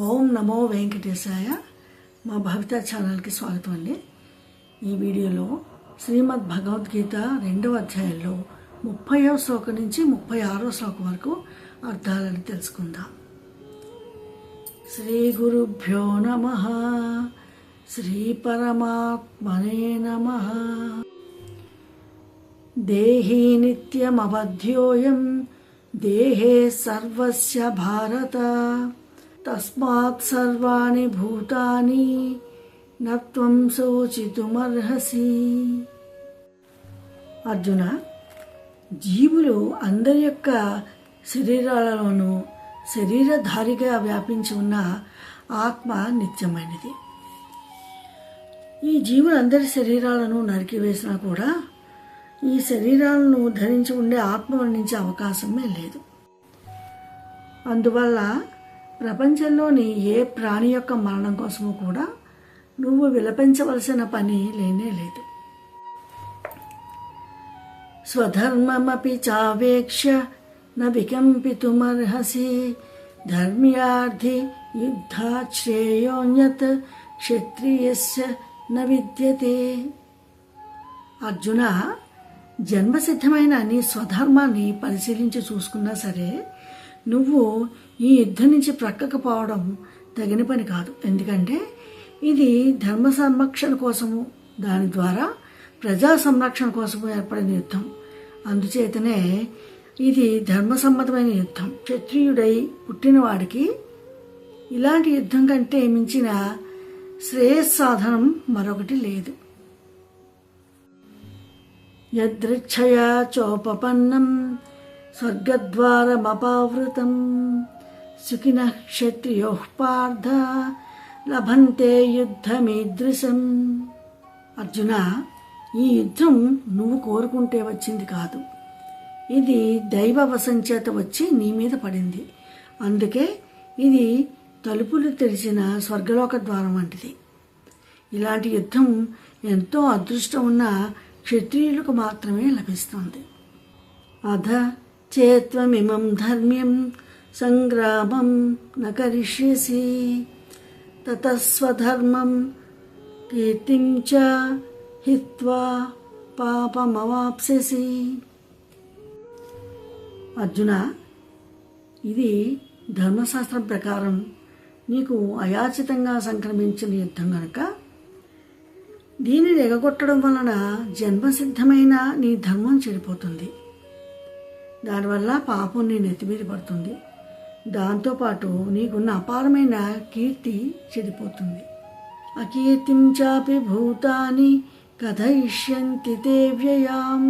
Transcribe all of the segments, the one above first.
ఓం నమో వెంకటేశాయ. మా భవిత ఛానల్కి స్వాగతం అండి. ఈ వీడియోలో శ్రీమద్ భగవద్గీత 2వ అధ్యాయంలో 30వ శ్లోకం నుంచి 36వ శ్లోకం వరకు అర్థాలను తెలుసుకుందాం. శ్రీ గురుభ్యో నమః. శ్రీ పరమాత్మనే నమః. దేహి నిత్యమవధ్యోయం దేహే సర్వస్య భారత తస్మాత్ సర్వాణి భూతాని నత్వం శోచితుమర్హసి. అర్జున, జీవులు అందరి యొక్క శరీరాలలోనూ శరీరధారిగా వ్యాపించి ఉన్న ఆత్మ నిత్యమైనది. ఈ జీవులందరి శరీరాలను నరికివేసినా కూడా ఈ శరీరాలను ధరించి ఉండే ఆత్మ వర్ణించే అవకాశమే లేదు. అందువల్ల ప్రపంచంలోని ఏ ప్రాణి యొక్క మరణం కోసము కూడా నువ్వు విలపించవలసిన పని లేనే లేదు. స్వధర్మమపి చావేక్ష్య న వికంపితుమర్హసి ధర్మ్యార్థి యుద్ధాత్ శ్రేయోన్యత్ క్షత్రియస్య న విద్యతే. అర్జున, జన్మసిద్ధమైన నీ స్వధర్మాన్ని పరిశీలించి చూసుకున్నా సరే నువ్వు ఈ యుద్ధం నుంచి ప్రక్కకు పోవడం తగిన పని కాదు. ఎందుకంటే ఇది ధర్మ సంరక్షణ కోసము, దాని ద్వారా ప్రజా సంరక్షణ కోసము ఏర్పడిన యుద్ధం. అందుచేతనే ఇది ధర్మసమ్మతమైన యుద్ధం. క్షత్రియుడై పుట్టినవాడికి ఇలాంటి యుద్ధం కంటే మించిన శ్రేయస్సాధనం మరొకటి లేదు. యదృచ్ఛయా చోపపన్నం స్వర్గద్వారమపావృతం సుఖినః క్షత్రియోః పార్థ లభంతే యుద్ధమీదృశం. అర్జున, ఈ యుద్ధం నువ్వు కోరుకుంటే వచ్చింది కాదు. ఇది దైవ వశంచేత వచ్చి నీ మీద పడింది. అందుకే ఇది తలుపులు తెరిచిన స్వర్గలోక ద్వారం వంటిది. ఇలాంటి యుద్ధం ఎంతో అదృష్టం ఉన్న క్షత్రియులకు మాత్రమే లభిస్తుంది. అధ చేత్వమిమం ధర్మ్యం సంగ్రామం న కరిష్యసి తతస్వధర్మం కీర్తిం చ హిత్వా పాపమవాప్స్యసి. అర్జున, ఇది ధర్మశాస్త్రం ప్రకారం నీకు అయాచితంగా సంక్రమించిన యుద్ధం కనుక దీనిని ఎగగొట్టడం వలన జన్మసిద్ధమైన నీ ధర్మం చెడిపోతుంది. దానివల్ల పాపం నీ నెత్తిమీద పడుతుంది. దాంతోపాటు నీకున్న అపారమైన కీర్తి చెడిపోతుంది. అకీర్తిం చాపి భూతాని కథయిష్యంతి తే వ్యయాం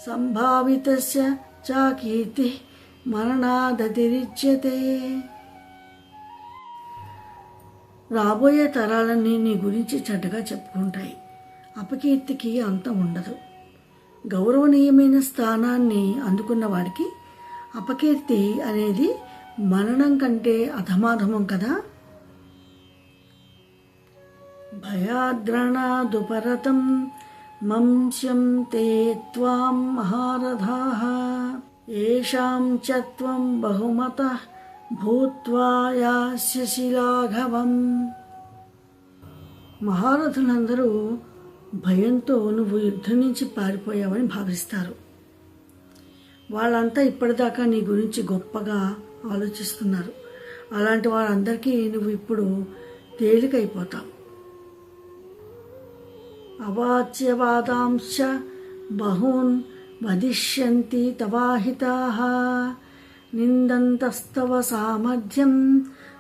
సంభావితస్య చ కీర్తి మరణాదతిరిచ్యతే. రాబోయే తరాలన్నీ నీ గురించి చెడ్డగా చెప్పుకుంటాయి. అపకీర్తికి అంతం ఉండదు. గౌరవనీయమైన స్థానాన్ని అందుకున్న వాడికి అపకీర్తి అనేది మరణం కంటే అధమాధమం కదా. భయాద్రణాదుపరతం మంస్యం తే త్వాం మహారథాః ఏషాం చ త్వం బహుమతః భూత్వా యాస్యసి లాఘవం. మహారథులందరూ భయంతో నువ్వు యుద్ధం నుంచి పారిపోయావని భావిస్తారు. వాళ్ళంతా ఇప్పటిదాకా నీ గురించి గొప్పగా ఆలోచిస్తున్నారు. అలాంటి వాళ్ళందరికీ నువ్వు ఇప్పుడు తేలికైపోతావు. అవాచ్యవాదాంశ బహూన్ వదిష్యంతి తవాహితాః నిందంతస్తవ సామర్థ్యం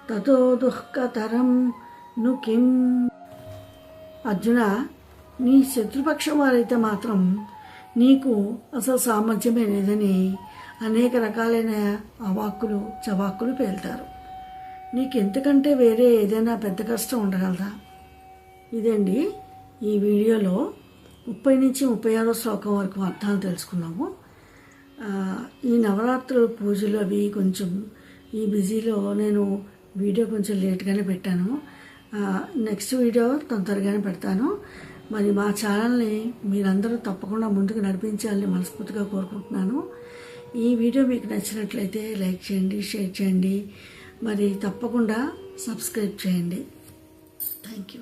తతో దుఃఖతరం ను కిం. అర్జున, నీ శత్రుపక్షం వారైతే మాత్రం నీకు అసలు సామర్థ్యమే లేదని అనేక రకాలైన అవాక్కులు చవాక్కులు పేల్తారు. నీకెంతకంటే వేరే ఏదైనా పెద్ద కష్టం ఉండగలదా? ఇదండి ఈ వీడియోలో 30 నుంచి 36వ శ్లోకం వరకు అర్థాలు తెలుసుకున్నాము. ఈ నవరాత్రుల పూజలు అవి కొంచెం ఈ బిజీలో నేను వీడియో కొంచెం లేట్గానే పెట్టాను. నెక్స్ట్ వీడియో తొందరగానే పెడతాను. మరి మా ఛానల్ని మీరందరూ తప్పకుండా ముందుకు నడిపించాలని మనస్ఫూర్తిగా కోరుకుంటున్నాను. ఈ వీడియో మీకు నచ్చినట్లయితే లైక్ చేయండి, షేర్ చేయండి. మరి తప్పకుండా సబ్స్క్రైబ్ చేయండి. Thank you.